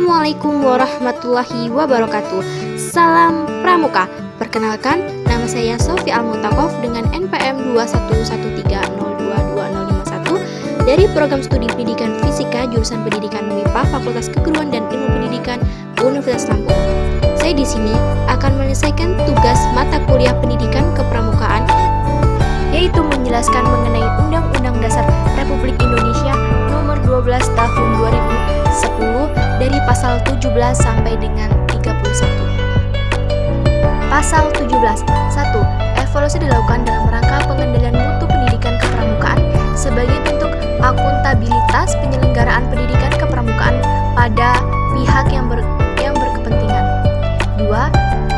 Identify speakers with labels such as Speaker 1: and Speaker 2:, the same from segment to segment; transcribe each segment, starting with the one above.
Speaker 1: Assalamualaikum warahmatullahi wabarakatuh. Salam Pramuka. Perkenalkan, nama saya Sofi Almutakov dengan NPM 21130225051 dari Program Studi Pendidikan Fisika jurusan Pendidikan MIPA Fakultas Keguruan dan Ilmu Pendidikan Universitas Lampung. Saya di sini akan menyelesaikan tugas mata kuliah Pendidikan Kepramukaan, yaitu menjelaskan mengenai Undang-Undang Dasar Republik Indonesia Nomor 12 Tahun 2010 dari pasal 17 sampai dengan 31. Pasal 17. 1. Evaluasi dilakukan dalam rangka pengendalian mutu pendidikan kepramukaan sebagai bentuk akuntabilitas penyelenggaraan pendidikan kepramukaan pada pihak yang berkepentingan. 2.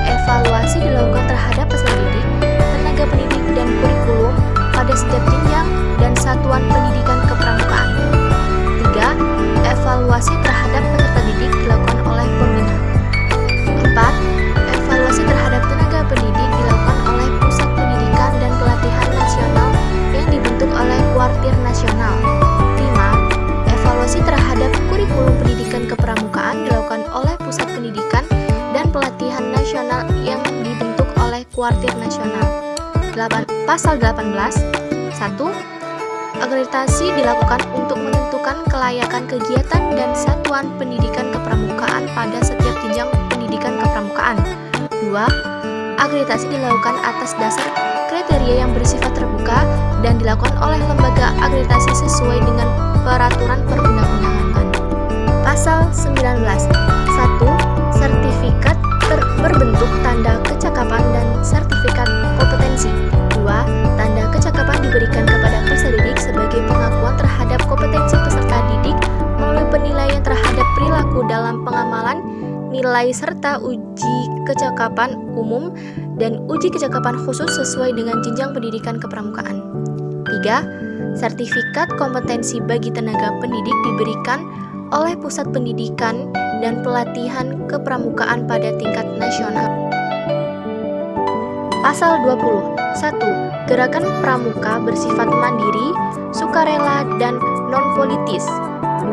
Speaker 1: Evaluasi dilakukan terhadap peserta didik, tenaga pendidik dan kurikulum pada setiap jenjang dan satuan pendidikan kepramukaan. 3. Evaluasi terhadap peserta didik dilakukan oleh pembina. 4. Evaluasi terhadap tenaga pendidik dilakukan oleh Pusat Pendidikan dan Pelatihan Nasional yang dibentuk oleh Kuartir Nasional. 5. Evaluasi terhadap kurikulum pendidikan kepramukaan dilakukan oleh Pusat Pendidikan dan Pelatihan Nasional yang dibentuk oleh Kuartir Nasional. Pasal 18. 1. Akreditasi dilakukan untuk menentukan kelayakan kegiatan dan satuan pendidikan kepramukaan pada setiap jenjang pendidikan kepramukaan. 2. Akreditasi dilakukan atas dasar kriteria yang bersifat terbuka dan dilakukan oleh lembaga akreditasi sesuai dengan peraturan perundang-undangan. Pasal 19. 1. Sertifikat berbentuk tanda kecakapan dan sertifikat kompetensi. 2. Tanda kecakapan diberikan kepada peserta didik sebagai pengakuan terhadap kompetensi peserta didik melalui penilaian terhadap perilaku dalam pengamalan nilai serta uji kecakapan umum dan uji kecakapan khusus sesuai dengan jenjang pendidikan kepramukaan. 3. Sertifikat kompetensi bagi tenaga pendidik diberikan oleh Pusat Pendidikan dan Pelatihan Kepramukaan pada tingkat nasional. Pasal 20. 1. Gerakan pramuka bersifat mandiri, sukarela, dan non-politis. 2.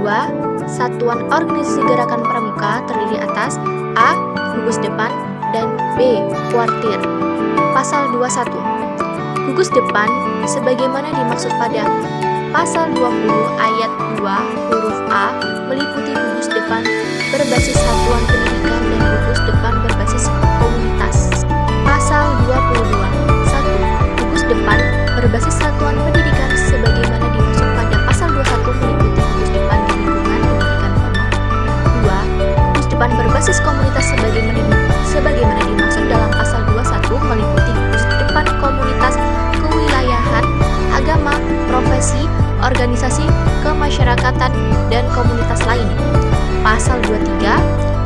Speaker 1: Satuan organisasi gerakan pramuka terdiri atas A. Gugus depan dan B. Kuartir. Pasal 21. Gugus depan sebagaimana dimaksud pada Pasal 20 ayat 2 huruf A meliputi gugus depan berbasis satuan pendidikan dan gugus depan berbasis komunitas. Pasal 22. 1. Gugus depan berbasis satuan pendidikan sebagaimana dimaksud pada Pasal 21 meliputi gugus depan di lingkungan pendidikan formal. 2. Gugus depan berbasis komunitas sebagaimana dimaksud dalam Pasal 21 meliputi gugus depan komunitas kewilayahan, agama, profesi, organisasi, kemasyarakatan, dan komunitas lain. Pasal 23.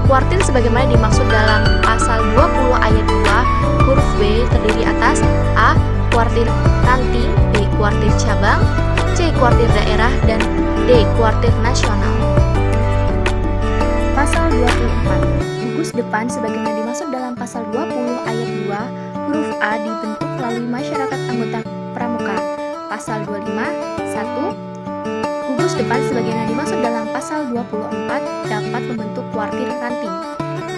Speaker 1: Kuartir sebagaimana dimaksud dalam Pasal 20 ayat 2 huruf B terdiri atas A. Kuartir ranting, B. Kuartir cabang, C. Kuartir daerah, dan D. Kuartir nasional. Pasal 24. Gugus depan sebagaimana dimaksud dalam Pasal 20 ayat 2 huruf A dibentuk melalui masyarakat anggota pramuka. Pasal 25. 1. Gugus depan sebagaimana dimaksud dalam Pasal 24 dapat membentuk kuartir ranting.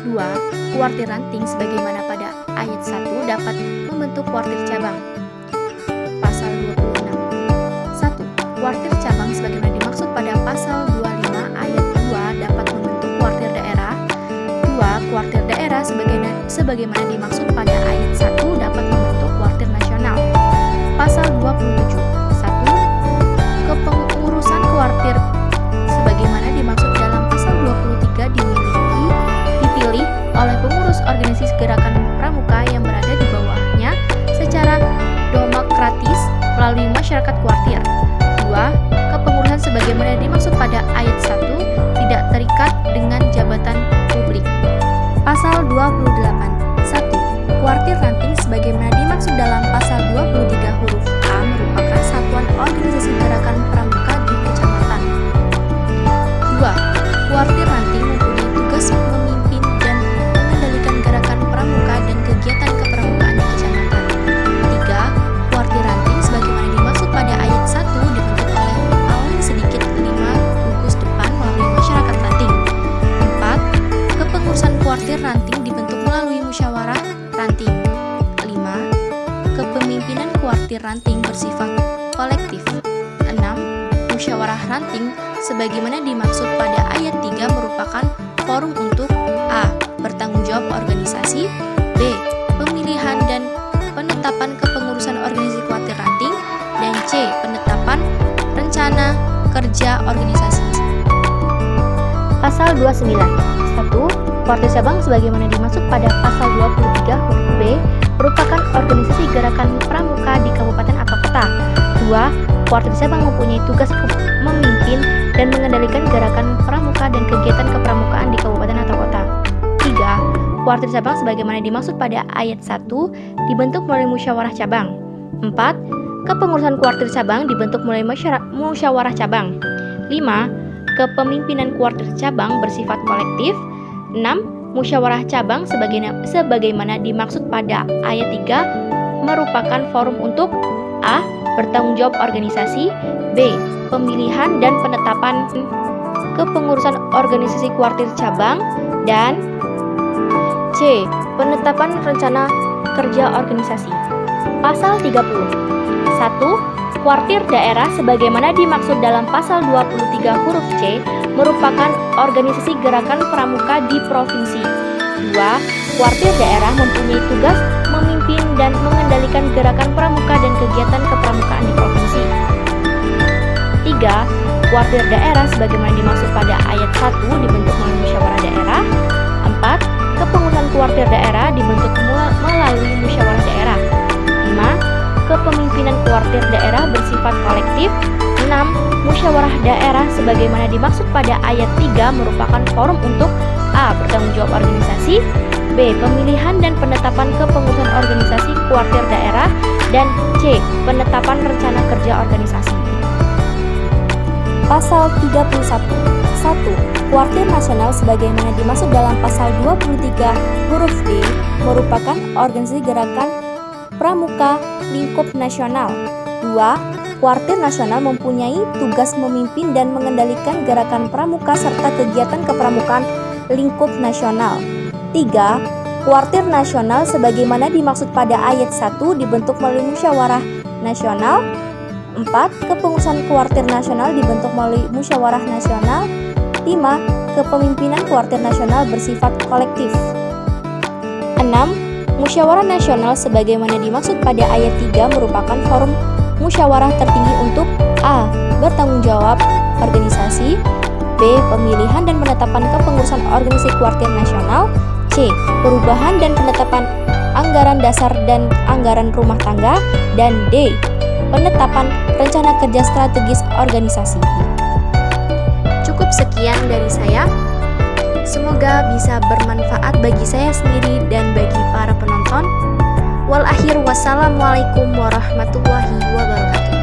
Speaker 1: 2. Kuartir ranting sebagaimana pada ayat 1 dapat membentuk kuartir cabang. Pasal 26. 1. Kuartir cabang sebagaimana dimaksud pada Pasal 25 ayat 2 dapat membentuk kuartir daerah. 2. Kuartir daerah sebagaimana dimaksud pada ayat 1 dapat membentuk kuartir nasional. Pasal 27. 1. Kepengurusan kuartir sebagaimana dimaksud dalam Pasal 23 dipilih oleh pengurus organisasi gerakan pramuka yang berada di bawahnya secara demokratis melalui masyarakat kuartir. 2. Kepengurusan sebagaimana dimaksud pada ayat 1 tidak terikat dengan jabatan publik. Pasal 28. 1. Kuartir ranting sebagaimana dimaksud dalam Pasal 23 huruf A merupakan satuan organisasi gerakan pramuka di kecamatan. 2. Kuartir ranting mempunyai tugas memimpin dan mengendalikan gerakan pramuka dan kegiatan kepramukaan di kecamatan. 3. Kuartir ranting sebagaimana dimaksud pada ayat 1 dibentuk oleh paling sedikit 5 gugus depan melalui masyarakat ranting. 4. kolektif. 6. Musyawarah ranting sebagaimana dimaksud pada ayat 3 merupakan forum untuk A. Bertanggung jawab organisasi, B. Pemilihan dan penetapan kepengurusan organisasi kuartir ranting, dan C. Penetapan rencana kerja organisasi.
Speaker 2: Pasal 29. 1. Kuartir cabang sebagaimana dimaksud pada pasal 23 huruf B merupakan organisasi gerakan pramuka di kabupaten atau kota. 2. Kuartir cabang mempunyai tugas memimpin dan mengendalikan gerakan pramuka dan kegiatan kepramukaan di kabupaten atau kota. 3. Kuartir cabang sebagaimana dimaksud pada ayat 1 dibentuk melalui musyawarah cabang. 4. Kepengurusan kuartir cabang dibentuk melalui musyawarah cabang. 5. Kepemimpinan kuartir cabang bersifat kolektif. 6. Musyawarah cabang sebagaimana dimaksud pada ayat 3 merupakan forum untuk A. Bertanggung jawab organisasi, B. Pemilihan dan penetapan kepengurusan organisasi kuartir cabang, dan C. Penetapan rencana kerja organisasi. Pasal 30. 1. Kuartir daerah sebagaimana dimaksud dalam pasal 23 huruf C merupakan organisasi gerakan pramuka di provinsi. 2. Kuartir daerah mempunyai tugas memimpin dan mengendalikan gerakan pramuka dan kegiatan kepramukaan di provinsi. 3. Kuartir daerah sebagaimana dimaksud pada ayat 1 dibentuk melalui musyawarah daerah. 4. Kepengurusan kuartir daerah dibentuk melalui musyawarah daerah. 5. Kepemimpinan kuartir daerah bersifat kolektif. 6. Musyawarah daerah sebagaimana dimaksud pada ayat 3 merupakan forum untuk A. Bertanggung jawab organisasi, B. Pemilihan dan penetapan kepengurusan organisasi kuartir daerah, dan C. Penetapan rencana kerja organisasi. Pasal 31. 1. Kuartir nasional sebagaimana dimaksud dalam pasal 23 huruf D merupakan organisasi gerakan pramuka lingkup nasional. 2. Kuartir nasional mempunyai tugas memimpin dan mengendalikan gerakan pramuka serta kegiatan kepramukaan lingkup nasional. 3. Kuartir nasional sebagaimana dimaksud pada ayat 1 dibentuk melalui musyawarah nasional. 4. Kepengurusan kuartir nasional dibentuk melalui musyawarah nasional. 5. Kepemimpinan kuartir nasional bersifat kolektif. 6. Musyawarah nasional sebagaimana dimaksud pada ayat 3 merupakan forum musyawarah tertinggi untuk A. Bertanggung jawab organisasi, B. Pemilihan dan penetapan kepengurusan organisasi kuartir nasional, C. Perubahan dan penetapan anggaran dasar dan anggaran rumah tangga, dan D. Penetapan rencana kerja strategis organisasi.
Speaker 1: Cukup sekian dari saya. Semoga bisa bermanfaat bagi saya sendiri dan bagi para penonton. Wal akhir, wassalamualaikum warahmatullahi wabarakatuh.